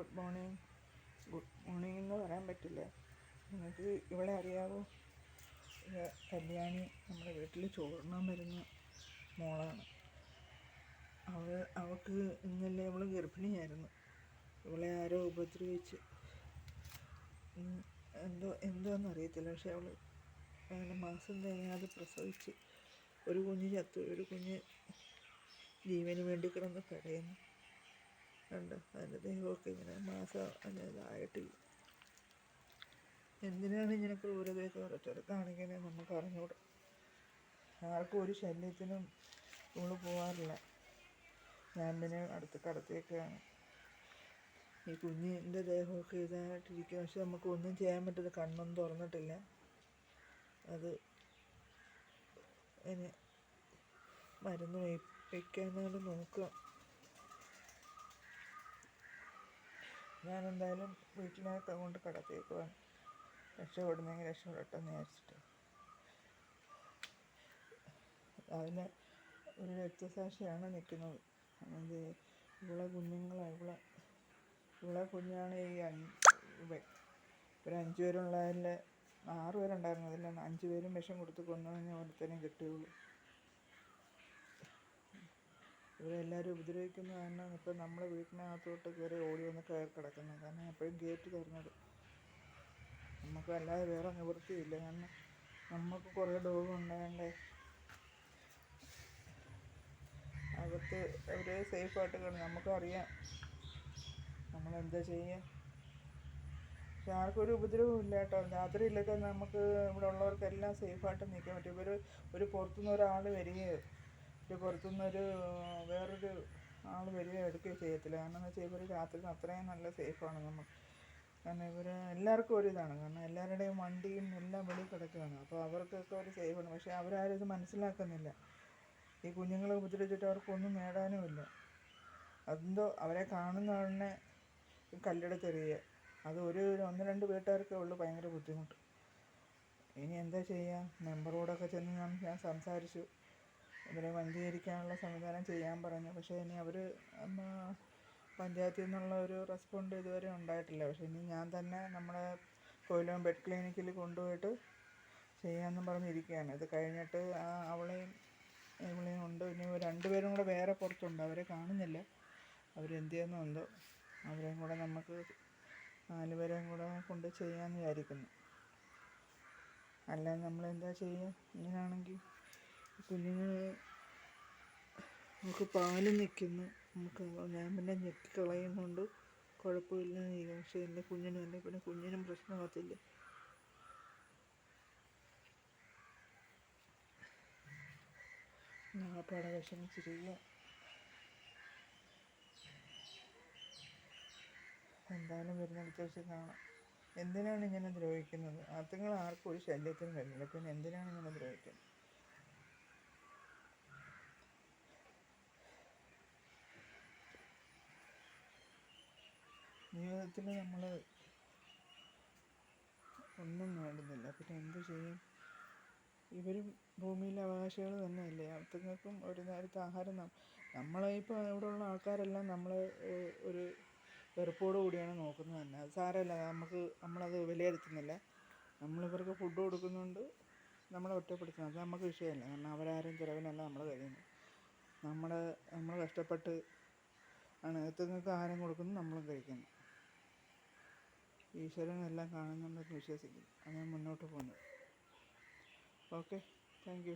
Good morning. Good morning എന്ന് പറയാൻ പറ്റില്ല. നിങ്ങൾക്ക് ഇവളെ അറിയാവോ? കല്യാണി നമ്മുടെ വീട്ടിൽ ചോറിനാൻ വരുന്ന മോളാണ്. അവൾക്ക് ഇന്നലെ അവൾ ഗർഭിണിയായിരുന്നു. ഇവളെ ആരോ ഉപദ്രവിച്ച് എന്താണെന്നറിയത്തില്ല. പക്ഷെ അവൾ മാസം തികയാതെ പ്രസവിച്ച് ഒരു കുഞ്ഞ് ചത്തു. ഒരു കുഞ്ഞ് ജീവന് വേണ്ടി കിടന്ന് കരയുന്നു. കണ്ടോ? അതിൻ്റെ ദേഹമൊക്കെ ഇങ്ങനെ മാസം ഇതായിട്ടില്ല. എന്തിനാണ് ഇങ്ങനെ ക്രൂരതയൊക്കെ ഓരോരുത്തർ കാണിക്കുന്നത് നമുക്ക് അറിഞ്ഞൂടാ. ആർക്കും ഒരു ശല്യത്തിനും ഇവള് പോകാറില്ല. ഞാൻ പിന്നെ അടുത്ത് കടത്തിയൊക്കെയാണ്. ഈ കുഞ്ഞിൻ്റെ ദേഹമൊക്കെ ഇതായിട്ടിരിക്കും. പക്ഷെ നമുക്ക് ഒന്നും ചെയ്യാൻ പറ്റില്ല. കണ്ണൊന്നും തുറന്നിട്ടില്ല. അത് ഇനി മരുന്ന് വയ്ക്കാനാണ് നോക്കുക. ഞാനെന്തായാലും വീട്ടിനകത്ത് കൊണ്ട് കടത്തിയേക്കുവാണ്. രക്ഷപ്പെടുന്നെങ്കിൽ രക്ഷപ്പെടട്ടെ എന്ന് വിചാരിച്ചിട്ട്. അതിന് ഒരു രക്തസാക്ഷിയാണ് നിൽക്കുന്നത്. അത് ഇവളെ കുഞ്ഞുങ്ങളാണ്. ഇവളെ കുഞ്ഞാണ് ഈ ഒരു 5 പേരുള്ളതിൽ 6 പേരുണ്ടായിരുന്നു. അതിൽ 5 പേരും വിഷം കൊടുത്ത് കൊന്നതിന് ഒരുത്തനെ കിട്ടുകയുള്ളൂ. ഇവരെല്ലാവരും ഉപദ്രവിക്കുന്ന കാരണം ഇപ്പം നമ്മളെ വീട്ടിനകത്തോട്ട് കയറി ഓടി വന്ന് കയറി കിടക്കുന്നത്. കാരണം എപ്പോഴും ഗേറ്റ് തുറന്നത്. നമുക്ക് അല്ലാതെ വേറെ നിവൃത്തിയില്ല. കാരണം നമുക്ക് കുറേ ഡോഗ് ഉണ്ടായതുകൊണ്ട് അകത്ത് അവർ സേഫായിട്ട് കിടന്നു. നമുക്കറിയാം നമ്മളെന്താ ചെയ്യുക. പക്ഷെ ആർക്കും ഒരു ഉപദ്രവവും ഇല്ല കേട്ടോ. രാത്രിയിലൊക്കെ നമുക്ക് ഇവിടെ ഉള്ളവർക്കെല്ലാം സേഫായിട്ട് നിൽക്കാൻ പറ്റും. ഒരു പുറത്തുനിന്ന് ഒരാൾ വരികയോ പുറത്തുനിന്നൊരു വേറൊരു ആൾ വരികയോ എടുക്കുകയോ ചെയ്യത്തില്ല. കാരണം എന്ന് വെച്ചാൽ ഇവർ രാത്രി അത്രയും നല്ല സേഫാണ് നമുക്ക്. കാരണം എല്ലാവർക്കും ഒരിതാണ്. കാരണം എല്ലാവരുടെയും വണ്ടിയും എല്ലാം വെളിയിൽ കിടക്കുകയാണ്. അപ്പോൾ അവർക്കൊക്കെ ഒരു സേഫാണ്. പക്ഷേ അവരാരും ഇത് മനസ്സിലാക്കുന്നില്ല. ഈ കുഞ്ഞുങ്ങളെ ഉപദ്രവിച്ചിട്ട് അവർക്കൊന്നും നേടാനുമില്ല. അതെന്തോ അവരെ കാണുന്ന ഉടനെ കല്ലെടുത്തെറിയുക. അത് 1-2 വീട്ടുകാർക്കേ ഉള്ളൂ ഭയങ്കര ബുദ്ധിമുട്ട്. ഇനി എന്താ ചെയ്യുക? മെമ്പറോടൊക്കെ ചെന്ന് ഞാൻ സംസാരിച്ചു. ഇവരെ വന്ധീകരിക്കാനുള്ള സംവിധാനം ചെയ്യാൻ പറഞ്ഞു. പക്ഷേ ഇനി അവർ പഞ്ചായത്തിൽ നിന്നുള്ള ഒരു റെസ്പോണ്ട് ഇതുവരെ ഉണ്ടായിട്ടില്ല. പക്ഷേ ഇനി ഞാൻ തന്നെ നമ്മുടെ കൊയിലോം പെറ്റ് ക്ലിനിക്കിൽ കൊണ്ടുപോയിട്ട് ചെയ്യാമെന്നും പറഞ്ഞിരിക്കുകയാണ്. ഇത് കഴിഞ്ഞിട്ട് അവളെയും ഇവളെയും ഉണ്ട്. ഇനി 2 പേരും കൂടെ വേറെ പുറത്തുണ്ട്. അവരെ കാണുന്നില്ല. അവരെന്ത് ചെയ്യുന്നു എന്തോ. അവരെയും കൂടെ നമുക്ക് 4 പേരെയും കൂടെ കൊണ്ട് ചെയ്യാമെന്ന് വിചാരിക്കുന്നു. അല്ലാതെ നമ്മളെന്താ ചെയ്യുക? ഇങ്ങനെയാണെങ്കിൽ കുഞ്ഞുങ്ങൾ നമുക്ക് പാല് നിൽക്കുന്നു. ഞാൻ പിന്നെ ഞെക്കിക്കളയുന്നുണ്ട്. കുഴപ്പമില്ല. പക്ഷേ എൻ്റെ കുഞ്ഞിനും പ്രശ്നമാകത്തില്ല. നാപ്പാടെ വിഷമിച്ചിരിക്കുക. എന്തായാലും വരുന്നിടത്ത് വെച്ച് കാണാം. എന്തിനാണ് ഇങ്ങനെ ദ്രോഹിക്കുന്നത്? അതുങ്ങൾ ആർക്കും ഒരു ശല്യത്തിനും വരുന്നില്ല. പിന്നെ എന്തിനാണ് ഇങ്ങനെ ദ്രോഹിക്കുന്നത്? ജീവിതത്തിൽ നമ്മൾ ഒന്നും നേടുന്നില്ല. പിന്നെ എന്ത് ചെയ്യും? ഇവരും ഭൂമിയിലെ അവകാശികൾ തന്നെയല്ലേ. അതുങ്ങൾക്കും ഒരു നേരത്തെ ആഹാരം നമ്മളിപ്പോൾ ഇവിടെയുള്ള ആൾക്കാരെല്ലാം നമ്മളെ ഒരു വെറുപ്പോടു കൂടിയാണ് നോക്കുന്നത് തന്നെ. അത് സാരമില്ല. നമ്മളത് വിലയിരുത്തുന്നില്ല. നമ്മളിവർക്ക് ഫുഡ് കൊടുക്കുന്നുണ്ട്. നമ്മളെ ഒറ്റപ്പെടുത്തുന്നത് അത് നമുക്ക് വിഷയമല്ല. കാരണം അവരാരും ചിലവിനല്ല നമ്മൾ കഴിയുന്നത്. നമ്മൾ കഷ്ടപ്പെട്ട് ആണ് അതുങ്ങൾക്ക് ആഹാരം കൊടുക്കുന്നു, നമ്മളും കഴിക്കുന്നു. ഈശ്വരനെല്ലാം കാണുന്നുണ്ടെന്ന് വിശ്വസിക്കുന്നു. അങ്ങനെ മുന്നോട്ട് പോകുന്നത്. Okay, thank you.